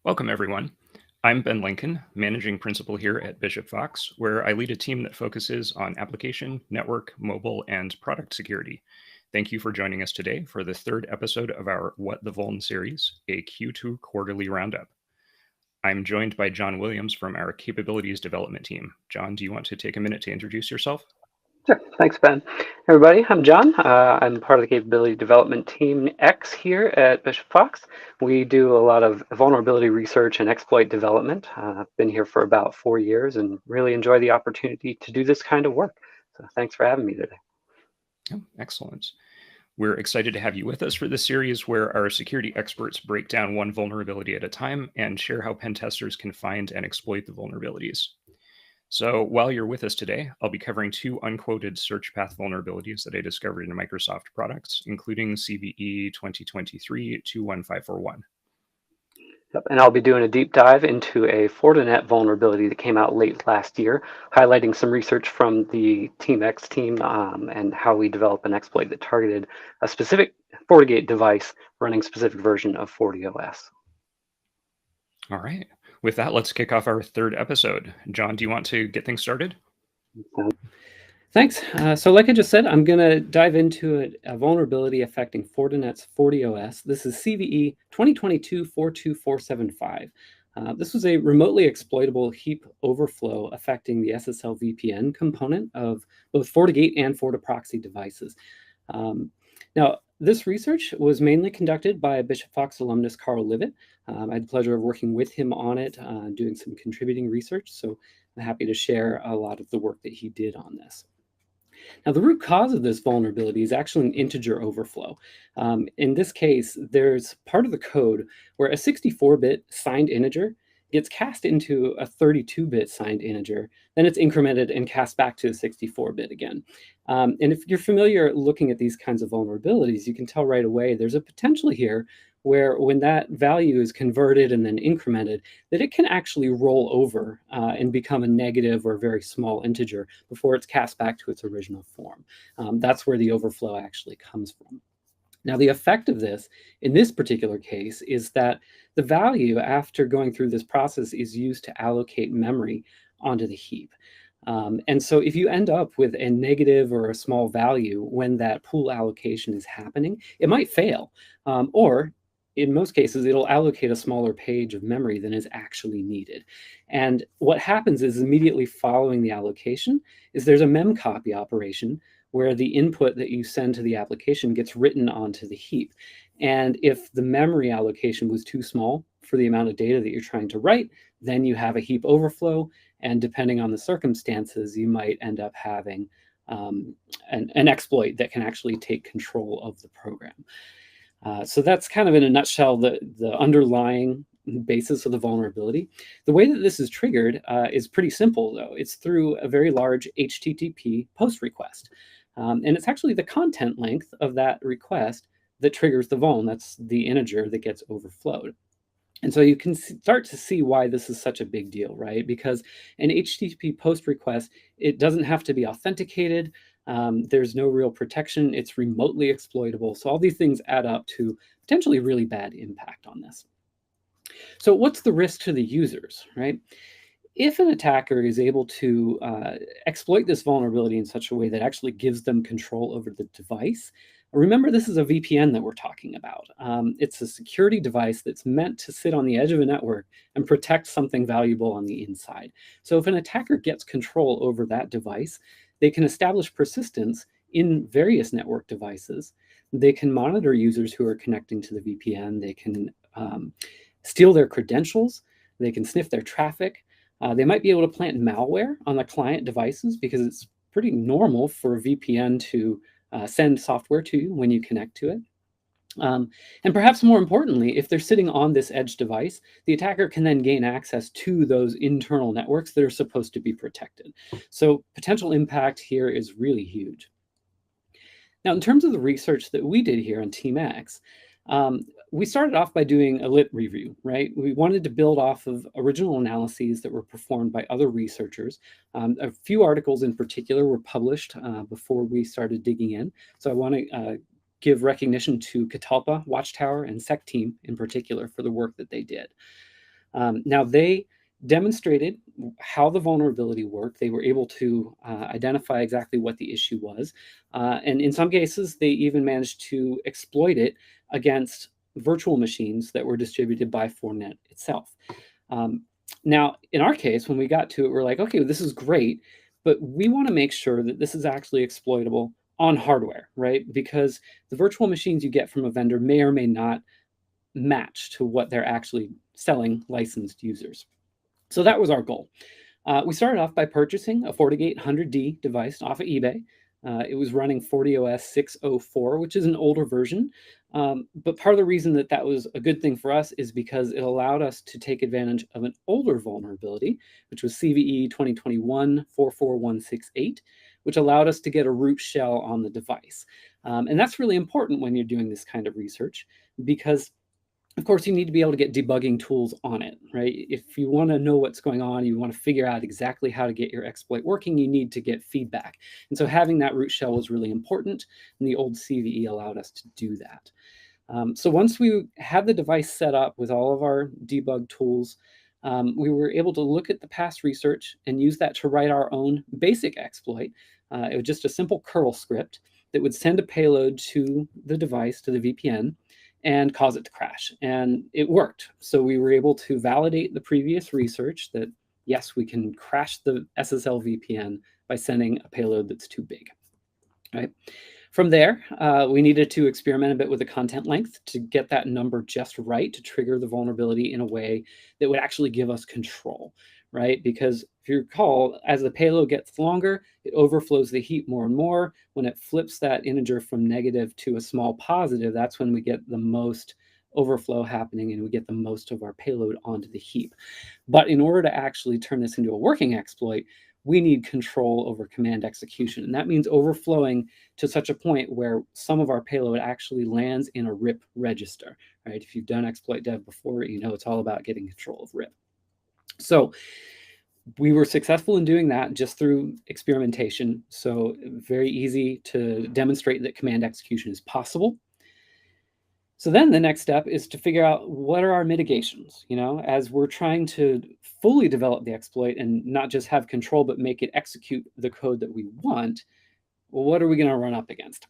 Welcome, everyone. I'm Ben Lincoln, Managing Principal here at Bishop Fox, where I lead a team that focuses on application, network, mobile, and product security. Thank you for joining us today for the third episode of our What the Vuln series, a Q2 quarterly roundup. I'm joined by John Williams from our Capabilities Development team. John, do you want to take a minute to introduce yourself? Sure. Thanks, Ben. Everybody, I'm John. I'm part of the Capability Development Team X here at Bishop Fox. We do a lot of vulnerability research and exploit development. I've been here for about 4 years and really enjoy the opportunity to do this kind of work. So thanks for having me today. Oh, excellent. We're excited to have you with us for this series where our security experts break down one vulnerability at a time and share how pen testers can find and exploit the vulnerabilities. So while you're with us today, I'll be covering two unquoted search path vulnerabilities that I discovered in Microsoft products, including CVE 2022-42475. Yep. And I'll be doing a deep dive into a Fortinet vulnerability that came out late last year, highlighting some research from the Team X team and how we develop an exploit that targeted a specific FortiGate device running a specific version of FortiOS. All right. With that, let's kick off our third episode. John, do you want to get things started? Thanks. So like I just said, I'm going to dive into a vulnerability affecting Fortinet's FortiOS. This is CVE 2022-42475. This was a remotely exploitable heap overflow affecting the SSL VPN component of both FortiGate and FortiProxy devices. Now, this research was mainly conducted by Bishop Fox alumnus Carl Livet. I had the pleasure of working with him on it, doing some contributing research. So I'm happy to share a lot of the work that he did on this. Now, the root cause of this vulnerability is actually an integer overflow. In this case, there's part of the code where a 64-bit signed integer gets cast into a 32-bit signed integer, then it's incremented and cast back to a 64-bit again. And if you're familiar looking at these kinds of vulnerabilities, you can tell right away there's a potential here where when that value is converted and then incremented, that it can actually roll over and become a negative or a very small integer before it's cast back to its original form. That's where the overflow actually comes from. Now, the effect of this, in this particular case, is that the value after going through this process is used to allocate memory onto the heap. And so if you end up with a negative or a small value when that pool allocation is happening, it might fail. Or in most cases, it'll allocate a smaller page of memory than is actually needed. And what happens is immediately following the allocation is there's a memcopy operation where the input that you send to the application gets written onto the heap. And if the memory allocation was too small for the amount of data that you're trying to write, then you have a heap overflow. And depending on the circumstances, you might end up having an exploit that can actually take control of the program. So that's kind of in a nutshell the underlying basis of the vulnerability. The way that this is triggered is pretty simple, though. It's through a very large HTTP post request. And it's actually the content length of that request that triggers the vuln. That's the integer that gets overflowed. And so you can start to see why this is such a big deal, right? Because an HTTP post request, it doesn't have to be authenticated. There's no real protection. It's remotely exploitable. So all these things add up to potentially really bad impact on this. So what's the risk to the users, right? If an attacker is able to exploit this vulnerability in such a way that actually gives them control over the device, remember this is a VPN that we're talking about. It's a security device that's meant to sit on the edge of a network and protect something valuable on the inside. So if an attacker gets control over that device, they can establish persistence in various network devices. They can monitor users who are connecting to the VPN. They can steal their credentials. They can sniff their traffic. They might be able to plant malware on the client devices because it's pretty normal for a VPN to send software to you when you connect to it. And perhaps more importantly, if they're sitting on this edge device, the attacker can then gain access to those internal networks that are supposed to be protected. So potential impact here is really huge. Now, in terms of the research that we did here on Team X, we started off by doing a lit review, right? We wanted to build off of original analyses that were performed by other researchers. A few articles in particular were published before we started digging in. So I want to give recognition to Catalpa, Watchtower, and SecTeam in particular for the work that they did. Now, they demonstrated how the vulnerability worked. They were able to identify exactly what the issue was. And in some cases, they even managed to exploit it against virtual machines that were distributed by Fortinet itself. Now, in our case, when we got to it, we're like, okay, this is great, but we want to make sure that this is actually exploitable on hardware, right? Because the virtual machines you get from a vendor may or may not match to what they're actually selling licensed users. So that was our goal. We started off by purchasing a FortiGate 100D device off of eBay. It was running FortiOS 6.04, which is an older version. But part of the reason that that was a good thing for us is because it allowed us to take advantage of an older vulnerability, which was CVE 2022-42475, which allowed us to get a root shell on the device. And that's really important when you're doing this kind of research, because of course, you need to be able to get debugging tools on it, right? If you want to know what's going on, you want to figure out exactly how to get your exploit working, you need to get feedback. And so having that root shell was really important, and the old CVE allowed us to do that. So once we had the device set up with all of our debug tools, we were able to look at the past research and use that to write our own basic exploit. It was just a simple curl script that would send a payload to the device, to the VPN, and cause it to crash. And it worked. So we were able to validate the previous research that, yes, we can crash the SSL VPN by sending a payload that's too big. Right? From there, we needed to experiment a bit with the content length to get that number just right to trigger the vulnerability in a way that would actually give us control, right? Because if you recall, as the payload gets longer, it overflows the heap more and more. When it flips that integer from negative to a small positive, that's when we get the most overflow happening and we get the most of our payload onto the heap. But in order to actually turn this into a working exploit, we need control over command execution. And that means overflowing to such a point where some of our payload actually lands in a RIP register, right? If you've done exploit dev before, you know it's all about getting control of RIP. So we were successful in doing that just through experimentation. So very easy to demonstrate that command execution is possible. So then the next step is to figure out what are our mitigations, as we're trying to fully develop the exploit and not just have control, but make it execute the code that we want. Well, what are we going to run up against?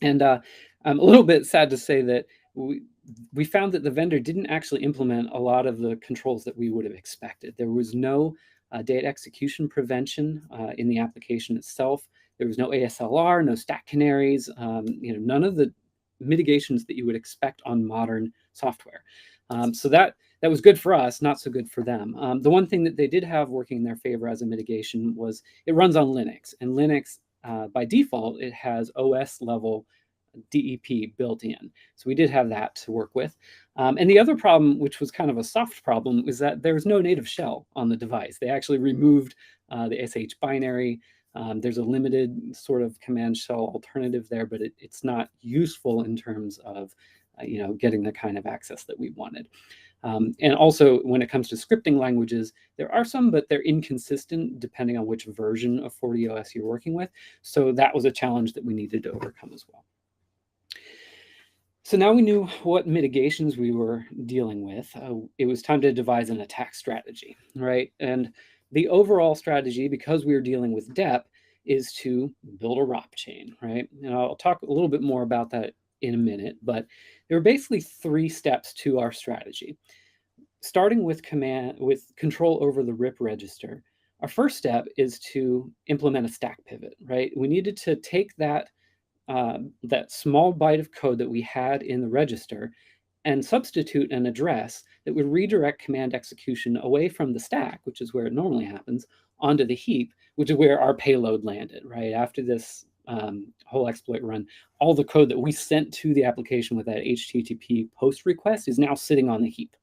And I'm a little bit sad to say that we found that the vendor didn't actually implement a lot of the controls that we would have expected. There was no data execution prevention in the application itself. There was no ASLR, no stack canaries, none of the mitigations that you would expect on modern software. So that was good for us, not so good for them. The one thing that they did have working in their favor as a mitigation was it runs on Linux. And Linux, by default, it has OS level DEP built in. So we did have that to work with. And the other problem, which was kind of a soft problem, was that there was no native shell on the device. They actually removed the SH binary. There's a limited sort of command shell alternative there, but it's not useful in terms of getting the kind of access that we wanted. And also, when it comes to scripting languages, there are some, but they're inconsistent depending on which version of FortiOS you're working with. So that was a challenge that we needed to overcome as well. So now we knew what mitigations we were dealing with. It was time to devise an attack strategy, right? And the overall strategy, because we were dealing with DEP, is to build a ROP chain, right? And I'll talk a little bit more about that in a minute, but there were basically 3 steps to our strategy. Starting with control over the RIP register, our first step is to implement a stack pivot, right? We needed to take that small byte of code that we had in the register and substitute an address that would redirect command execution away from the stack, which is where it normally happens, onto the heap, which is where our payload landed, right? After this whole exploit run, all the code that we sent to the application with that HTTP post request is now sitting on the heap.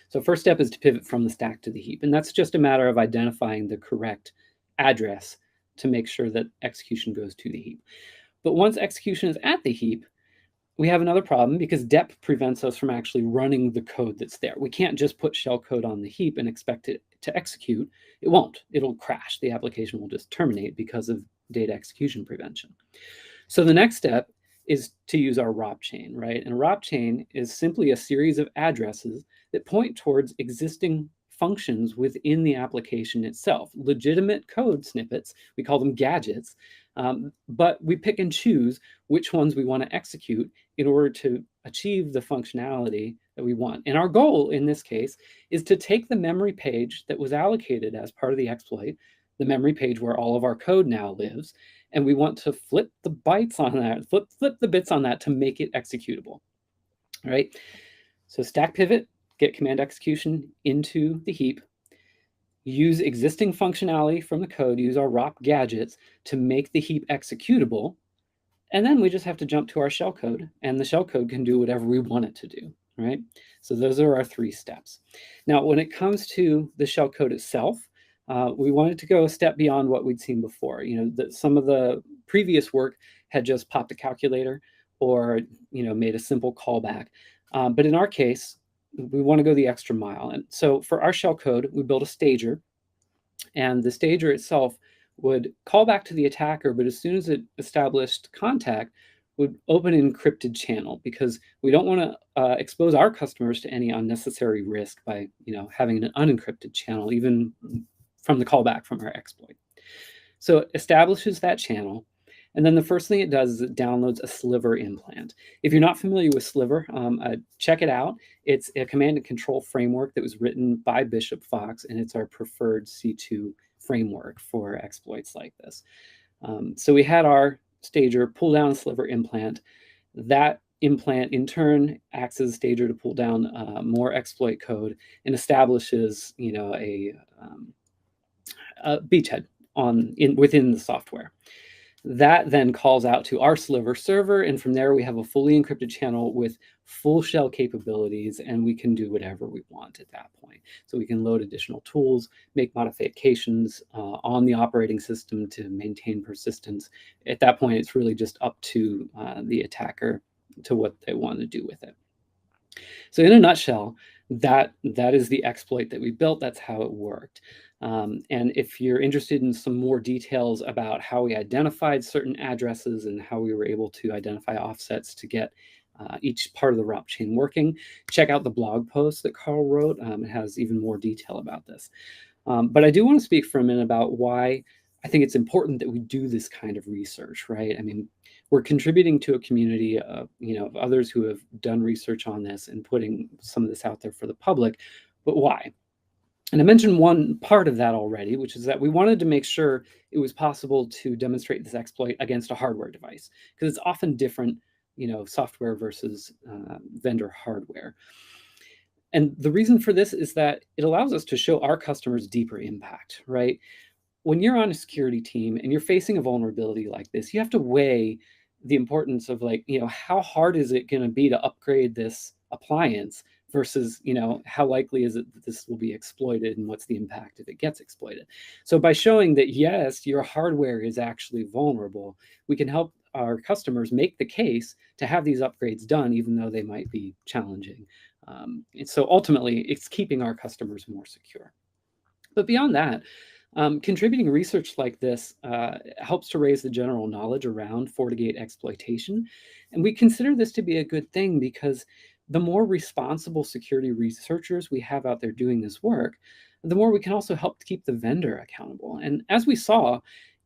So first step is to pivot from the stack to the heap. And that's just a matter of identifying the correct address to make sure that execution goes to the heap. But once execution is at the heap, we have another problem because DEP prevents us from actually running the code that's there. We can't just put shell code on the heap and expect it to execute. It won't. It'll crash. The application will just terminate because of data execution prevention. So the next step is to use our ROP chain, right? And a ROP chain is simply a series of addresses that point towards existing functions within the application itself, legitimate code snippets. We call them gadgets, but we pick and choose which ones we want to execute in order to achieve the functionality that we want. And our goal in this case is to take the memory page that was allocated as part of the exploit, the memory page where all of our code now lives, and we want to flip the bytes on that, flip the bits on that to make it executable, right? So stack pivot, get command execution into the heap, use existing functionality from the code, use our ROP gadgets to make the heap executable, and then we just have to jump to our shellcode, and the shellcode can do whatever we want it to do, right? So those are our 3 steps. Now, when it comes to the shellcode itself, we wanted to go a step beyond what we'd seen before. Some of the previous work had just popped a calculator or made a simple callback. But in our case, we want to go the extra mile. And so for our shellcode, we built a stager, and the stager itself would call back to the attacker, but as soon as it established contact, would open an encrypted channel, because we don't want to expose our customers to any unnecessary risk by having an unencrypted channel, even from the callback from our exploit. So it establishes that channel, and then the first thing it does is it downloads a sliver implant. If you're not familiar with sliver, check it out. It's a command and control framework that was written by Bishop Fox, and it's our preferred C2 framework for exploits like this. So we had our stager pull down a sliver implant. That implant in turn acts as a stager to pull down more exploit code and establishes a beachhead within the software. That then calls out to our sliver server, and from there we have a fully encrypted channel with full shell capabilities, and we can do whatever we want at that point. So we can load additional tools, make modifications on the operating system to maintain persistence. At that point, it's really just up to the attacker to what they want to do with it. So in a nutshell, that is the exploit that we built. That's how it worked. And if you're interested in some more details about how we identified certain addresses and how we were able to identify offsets to get each part of the ROP chain working, check out the blog post that Carl wrote. It has even more detail about this. But I do want to speak for a minute about why I think it's important that we do this kind of research, right? I mean, we're contributing to a community of others who have done research on this and putting some of this out there for the public. But why? And I mentioned one part of that already, which is that we wanted to make sure it was possible to demonstrate this exploit against a hardware device, because it's often different, software versus vendor hardware. And the reason for this is that it allows us to show our customers deeper impact, right? When you're on a security team and you're facing a vulnerability like this, you have to weigh the importance of how hard is it going to be to upgrade this appliance versus, how likely is it that this will be exploited and what's the impact if it gets exploited. So by showing that, yes, your hardware is actually vulnerable, we can help our customers make the case to have these upgrades done, even though they might be challenging. And so ultimately, it's keeping our customers more secure. But beyond that, contributing research like this helps to raise the general knowledge around FortiGate exploitation. And we consider this to be a good thing, because the more responsible security researchers we have out there doing this work, the more we can also help to keep the vendor accountable. And as we saw,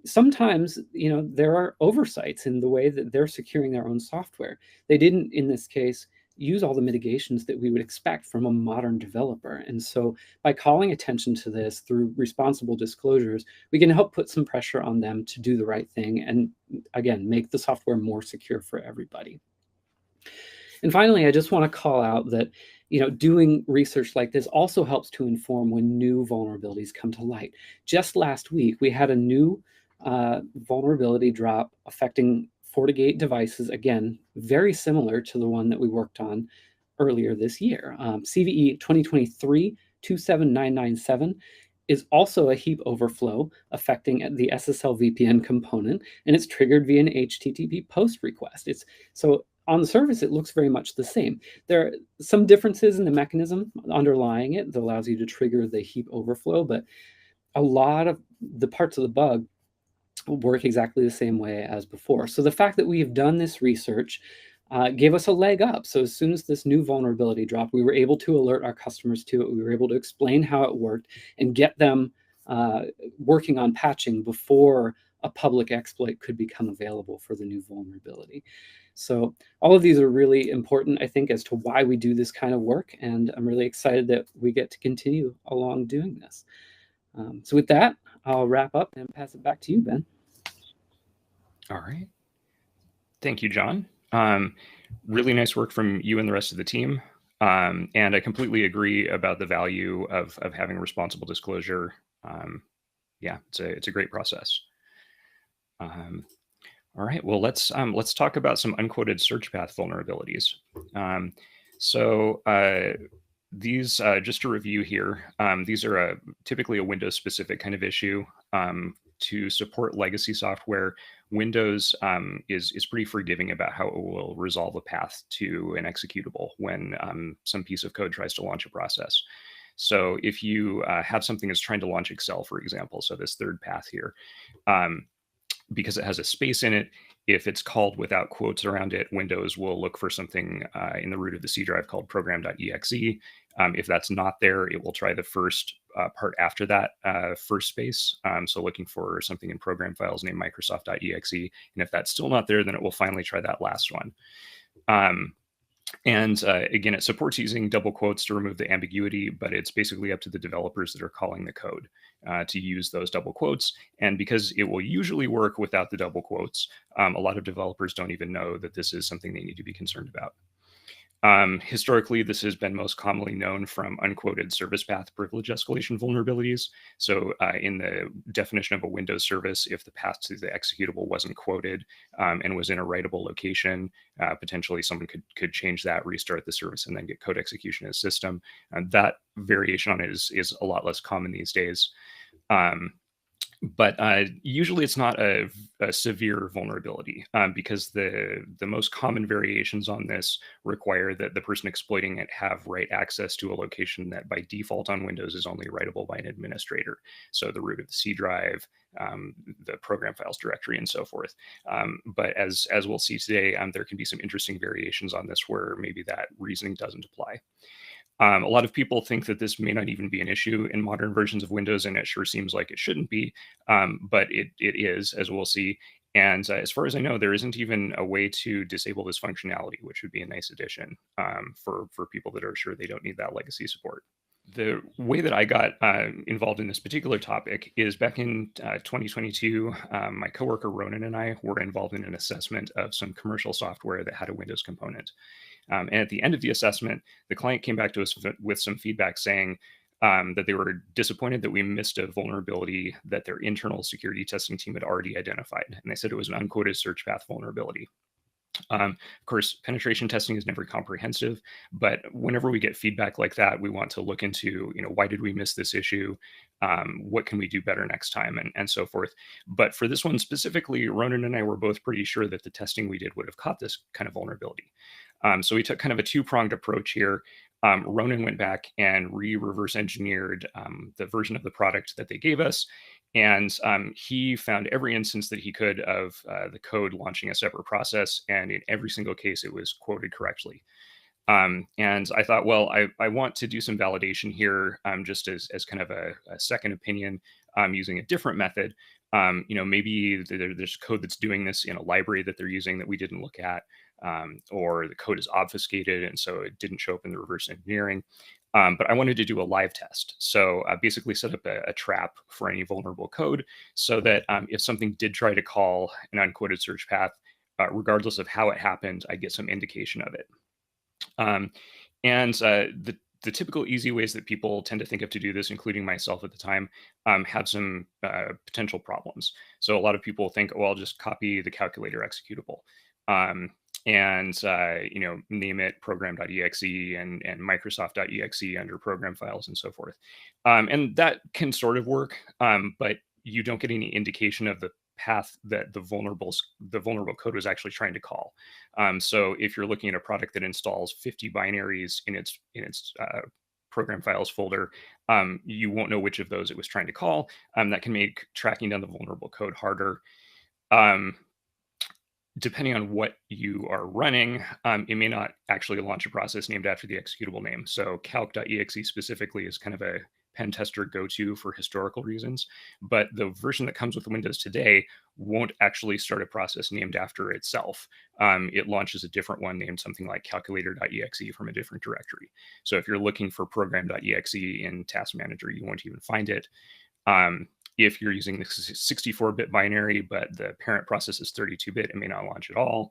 sometimes there are oversights in the way that they're securing their own software. They didn't, in this case, use all the mitigations that we would expect from a modern developer. And so by calling attention to this through responsible disclosures, we can help put some pressure on them to do the right thing and, again, make the software more secure for everybody. And finally, I just want to call out that doing research like this also helps to inform when new vulnerabilities come to light. Just last week, we had a new vulnerability drop affecting FortiGate devices, again, very similar to the one that we worked on earlier this year. CVE 2022-42475 is also a heap overflow affecting the SSL VPN component, and it's triggered via an HTTP post request. So on the surface, it looks very much the same. There are some differences in the mechanism underlying it that allows you to trigger the heap overflow, but a lot of the parts of the bug work exactly the same way as before. So the fact that we've done this research gave us a leg up. So as soon as this new vulnerability dropped, we were able to alert our customers to it. We were able to explain how it worked and get them working on patching before a public exploit could become available for the new vulnerability. So all of these are really important, I think, as to why we do this kind of work. And I'm really excited that we get to continue along doing this. So with that, I'll wrap up and pass it back to you, Ben. All right. Thank you, John. Really nice work from you and the rest of the team. And I completely agree about the value of having responsible disclosure. Yeah, it's a great process. All right, well, let's talk about some unquoted search path vulnerabilities. These, just to review here, these are typically a Windows-specific kind of issue. To support legacy software, Windows is pretty forgiving about how it will resolve a path to an executable when some piece of code tries to launch a process. So if you have something that's trying to launch Excel, for example, so this third path here, because it has a space in it, if it's called without quotes around it, Windows will look for something in the root of the C drive called program.exe. If that's not there, it will try the first part after that first space. So looking for something in program files named Microsoft.exe. And if that's still not there, then it will finally try that last one. Again, it supports using double quotes to remove the ambiguity, but it's basically up to the developers that are calling the code to use those double quotes. And because it will usually work without the double quotes, a lot of developers don't even know that this is something they need to be concerned about. Historically, this has been most commonly known from unquoted service path privilege escalation vulnerabilities. So in the definition of a Windows service, if the path to the executable wasn't quoted and was in a writable location, potentially someone could change that, restart the service, and then get code execution in a system. That variation on it is a lot less common these days. But usually it's not a severe vulnerability because the most common variations on this require that the person exploiting it have write access to a location that by default on Windows is only writable by an administrator. So the root of the C drive, the program files directory, and so forth. But as we'll see today, there can be some interesting variations on this where maybe that reasoning doesn't apply. A lot of people think that this may not even be an issue in modern versions of Windows, and it sure seems like it shouldn't be, but it is, as we'll see. And as far as I know, there isn't even a way to disable this functionality, which would be a nice addition for people that are sure they don't need that legacy support. The way that I got involved in this particular topic is back in 2022, my coworker Ronan and I were involved in an assessment of some commercial software that had a Windows component. And at the end of the assessment, the client came back to us with some feedback saying that they were disappointed that we missed a vulnerability that their internal security testing team had already identified. And they said it was an unquoted search path vulnerability. Of course, penetration testing is never comprehensive, but whenever we get feedback like that, we want to look into, why did we miss this issue? What can we do better next time, and so forth. But for this one specifically, Ronan and I were both pretty sure that the testing we did would have caught this kind of vulnerability. So we took kind of a two-pronged approach here. Ronan went back and reverse engineered the version of the product that they gave us. And he found every instance that he could of the code launching a separate process. And in every single case, it was quoted correctly. And I thought, well, I want to do some validation here just as kind of a second opinion using a different method. Maybe there's code that's doing this in a library that they're using that we didn't look at. Or the code is obfuscated, and so it didn't show up in the reverse engineering. But I wanted to do a live test. So I basically set up a trap for any vulnerable code so that if something did try to call an unquoted search path, regardless of how it happened, I get some indication of it. The typical easy ways that people tend to think of to do this, including myself at the time, have some potential problems. So a lot of people think, well, I'll just copy the calculator executable. And name it program.exe and Microsoft.exe under program files and so forth. And that can sort of work, but you don't get any indication of the path that the vulnerable code was actually trying to call. So if you're looking at a product that installs 50 binaries in its program files folder, you won't know which of those it was trying to call. That can make tracking down the vulnerable code harder. Depending on what you are running, it may not actually launch a process named after the executable name. So calc.exe specifically is kind of a pen tester go-to for historical reasons, but the version that comes with Windows today won't actually start a process named after itself. It launches a different one named something like calculator.exe from a different directory. So if you're looking for program.exe in Task Manager, you won't even find it. If you're using the 64-bit binary, but the parent process is 32-bit, it may not launch at all.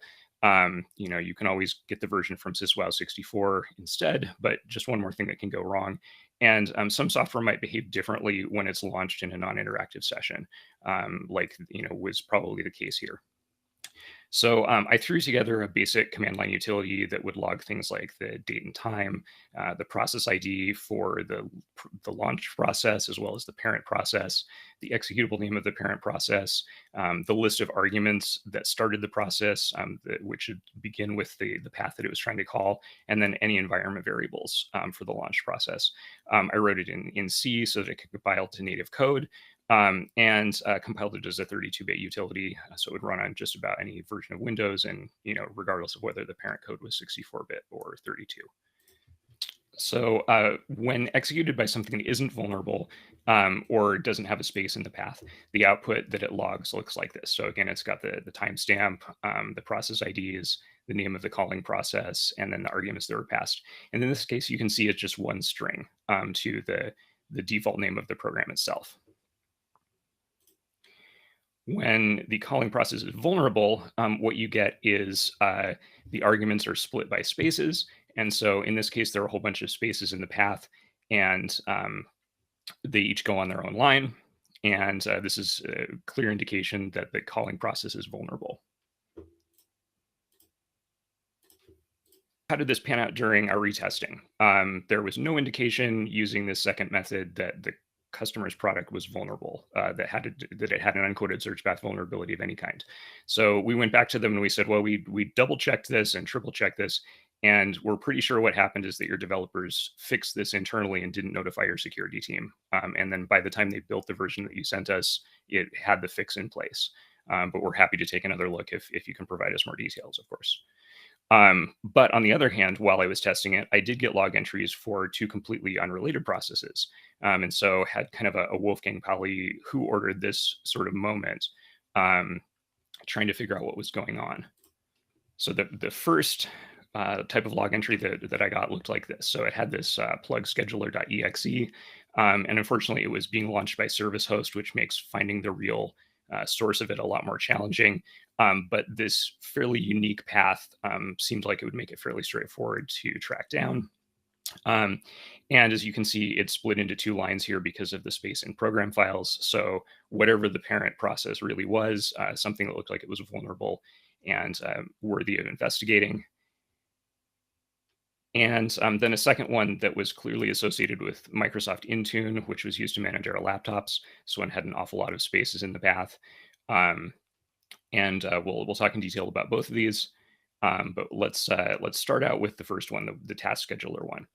You can always get the version from syswow64 instead, but just one more thing that can go wrong. And some software might behave differently when it's launched in a non-interactive session, like was probably the case here. So I threw together a basic command line utility that would log things like the date and time, the process ID for the launch process, as well as the parent process, the executable name of the parent process, the list of arguments that started the process, which should begin with the path that it was trying to call, and then any environment variables for the launch process. I wrote it in C so that it could compile to native code. And compiled it as a 32-bit utility, so it would run on just about any version of Windows, and regardless of whether the parent code was 64-bit or 32. So when executed by something that isn't vulnerable or doesn't have a space in the path, the output that it logs looks like this. So again, it's got the timestamp, the process IDs, the name of the calling process, and then the arguments that were passed. And in this case, you can see it's just one string to the default name of the program itself. When the calling process is vulnerable, what you get is the arguments are split by spaces. And so in this case, there are a whole bunch of spaces in the path, and they each go on their own line. And this is a clear indication that the calling process is vulnerable. How did this pan out during our retesting? There was no indication using this second method that the customer's product was vulnerable, that it had an uncoded search path vulnerability of any kind. So we went back to them and we said, well, we double checked this and triple checked this, and we're pretty sure what happened is that your developers fixed this internally and didn't notify your security team. And then by the time they built the version that you sent us, it had the fix in place. But we're happy to take another look if you can provide us more details, of course. But on the other hand, while I was testing it, I did get log entries for two completely unrelated processes. And so had kind of a Wolfgang Pauli who ordered this sort of moment, trying to figure out what was going on. So the first type of log entry that I got looked like this. So it had this plug scheduler.exe, and unfortunately it was being launched by service host, which makes finding the real source of it a lot more challenging. But this fairly unique path seemed like it would make it fairly straightforward to track down. And as you can see, it's split into two lines here because of the space in program files. So whatever the parent process really was, something that looked like it was vulnerable and worthy of investigating. And then a second one that was clearly associated with Microsoft Intune, which was used to manage our laptops. So one had an awful lot of spaces in the path. And we'll talk in detail about both of these. But let's start out with the first one, the task scheduler one.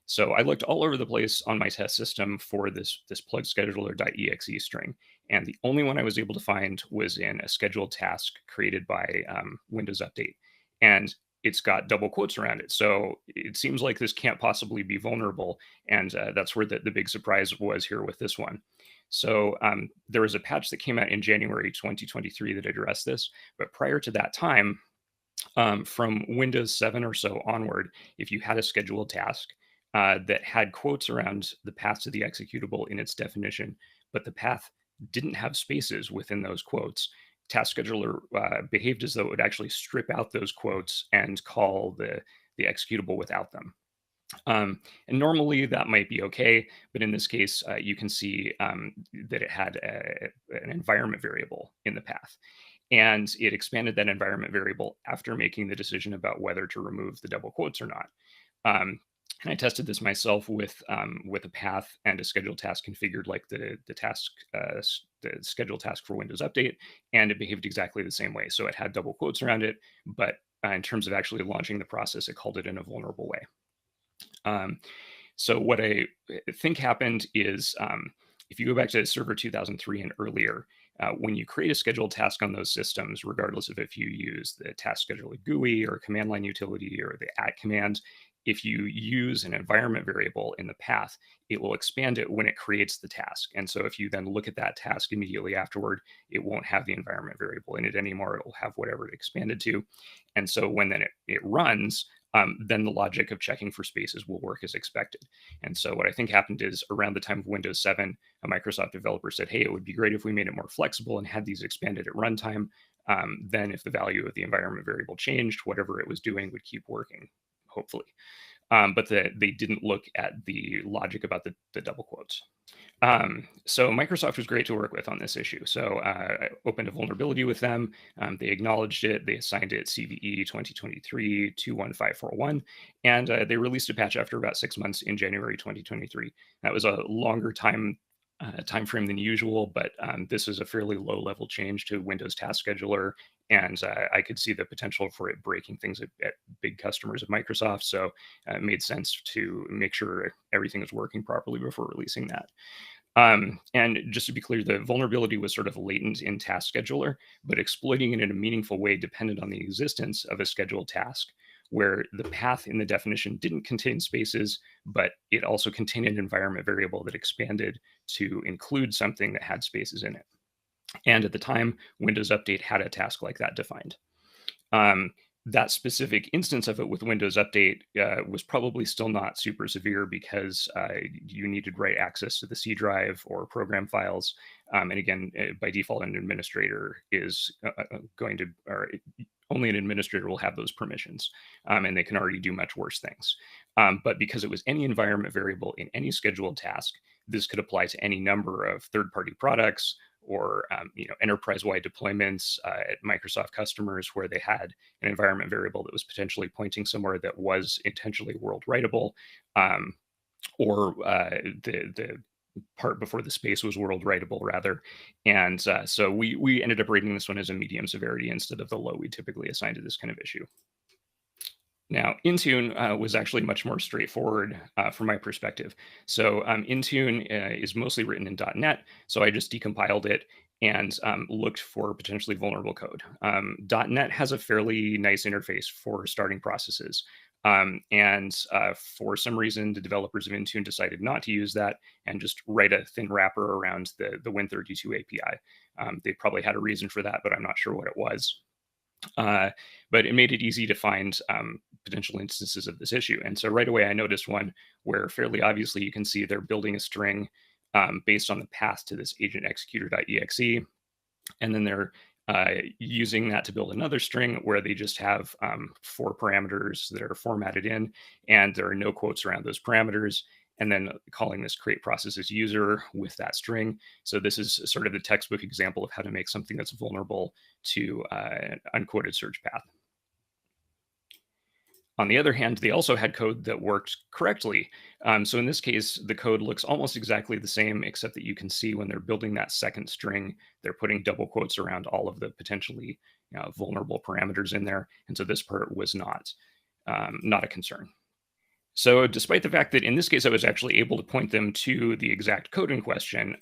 So I looked all over the place on my test system for this plug scheduler.exe string. And the only one I was able to find was in a scheduled task created by Windows Update. And it's got double quotes around it. So it seems like this can't possibly be vulnerable. And that's where the big surprise was here with this one. So there was a patch that came out in January 2023 that addressed this. But prior to that time, from Windows 7 or so onward, if you had a scheduled task that had quotes around the path to the executable in its definition, but the path didn't have spaces within those quotes, Task Scheduler behaved as though it would actually strip out those quotes and call the executable without them. And normally that might be okay, but in this case, you can see that it had an environment variable in the path. And it expanded that environment variable after making the decision about whether to remove the double quotes or not. And I tested this myself with a path and a scheduled task configured like the scheduled task for Windows Update, and it behaved exactly the same way. So it had double quotes around it, but in terms of actually launching the process, it called it in a vulnerable way. So what I think happened is if you go back to Server 2003 and earlier, when you create a scheduled task on those systems, regardless of if you use the task scheduler GUI or command line utility or the @ command, if you use an environment variable in the path, it will expand it when it creates the task. And so if you then look at that task immediately afterward, it won't have the environment variable in it anymore. It'll have whatever it expanded to. And so when then it runs, then the logic of checking for spaces will work as expected. And so what I think happened is around the time of Windows 7, a Microsoft developer said, hey, it would be great if we made it more flexible and had these expanded at runtime. Then if the value of the environment variable changed, whatever it was doing would keep working, hopefully. But they didn't look at the logic about the double quotes. So Microsoft was great to work with on this issue. So I opened a vulnerability with them. They acknowledged it. They assigned it CVE-2022-42475, and they released a patch after about 6 months in January 2023. That was a longer time frame than usual, but this is a fairly low-level change to Windows Task Scheduler, and I could see the potential for it breaking things at big customers of Microsoft. So it made sense to make sure everything is working properly before releasing that. And just to be clear, the vulnerability was sort of latent in Task Scheduler, but exploiting it in a meaningful way depended on the existence of a scheduled task, where the path in the definition didn't contain spaces, but it also contained an environment variable that expanded to include something that had spaces in it. And at the time, Windows Update had a task like that defined. That specific instance of it with Windows Update was probably still not super severe because you needed write access to the C drive or program files. And again, by default, an administrator is going to, or only an administrator will have those permissions, and they can already do much worse things. But because it was any environment variable in any scheduled task, this could apply to any number of third-party products or enterprise-wide deployments at Microsoft customers where they had an environment variable that was potentially pointing somewhere that was intentionally world writable, or the part before the space was world writable rather. And so we ended up rating this one as a medium severity instead of the low we typically assign to this kind of issue. Now, Intune was actually much more straightforward from my perspective. So Intune is mostly written in .NET, so I just decompiled it and looked for potentially vulnerable code. .NET has a fairly nice interface for starting processes. And for some reason, the developers of Intune decided not to use that and just write a thin wrapper around the Win32 API. They probably had a reason for that, but I'm not sure what it was. But it made it easy to find potential instances of this issue. And so right away, I noticed one where fairly obviously you can see they're building a string based on the path to this agent executor.exe. And then they're using that to build another string where they just have 4 parameters that are formatted in, and there are no quotes around those parameters, and then calling this create processes user with that string. So this is sort of the textbook example of how to make something that's vulnerable to an unquoted search path. On the other hand, they also had code that worked correctly. So in this case, the code looks almost exactly the same, except that you can see when they're building that second string, they're putting double quotes around all of the potentially vulnerable parameters in there. And so this part was not a concern. So despite the fact that in this case, I was actually able to point them to the exact code in question,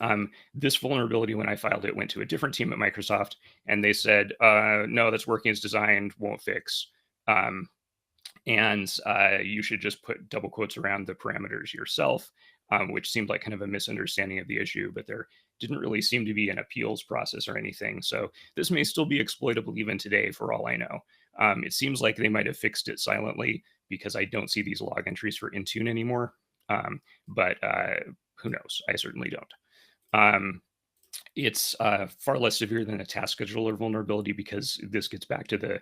this vulnerability, when I filed it, went to a different team at Microsoft, and they said, no, that's working as designed, won't fix. And you should just put double quotes around the parameters yourself, which seemed like kind of a misunderstanding of the issue, but there didn't really seem to be an appeals process or anything. So this may still be exploitable even today, for all I know. It seems like they might have fixed it silently because I don't see these log entries for Intune anymore. But who knows? I certainly don't. It's far less severe than a task scheduler vulnerability because this gets back to the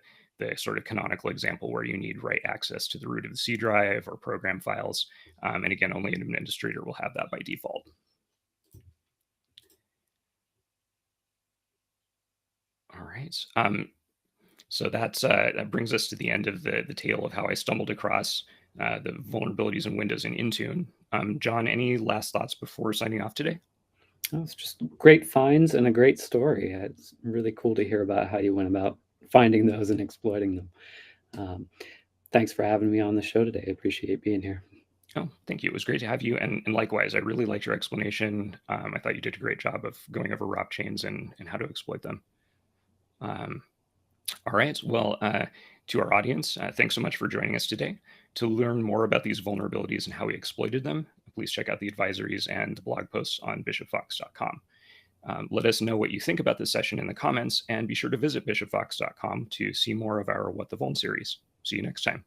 sort of canonical example where you need write access to the root of the C drive or program files. And again, only an administrator will have that by default. All right. So that brings us to the end of the tale of how I stumbled across the vulnerabilities in Windows and Intune. John, any last thoughts before signing off today? Oh, it's just great finds and a great story. It's really cool to hear about how you went about finding those and exploiting them. Thanks for having me on the show today. I appreciate being here. Oh, thank you. It was great to have you. And likewise, I really liked your explanation. I thought you did a great job of going over ROP chains and how to exploit them. Um, all right. Well, to our audience, thanks so much for joining us today. To learn more about these vulnerabilities and how we exploited them, please check out the advisories and blog posts on bishopfox.com. Let us know what you think about this session in the comments, and be sure to visit bishopfox.com to see more of our What the Vuln series. See you next time.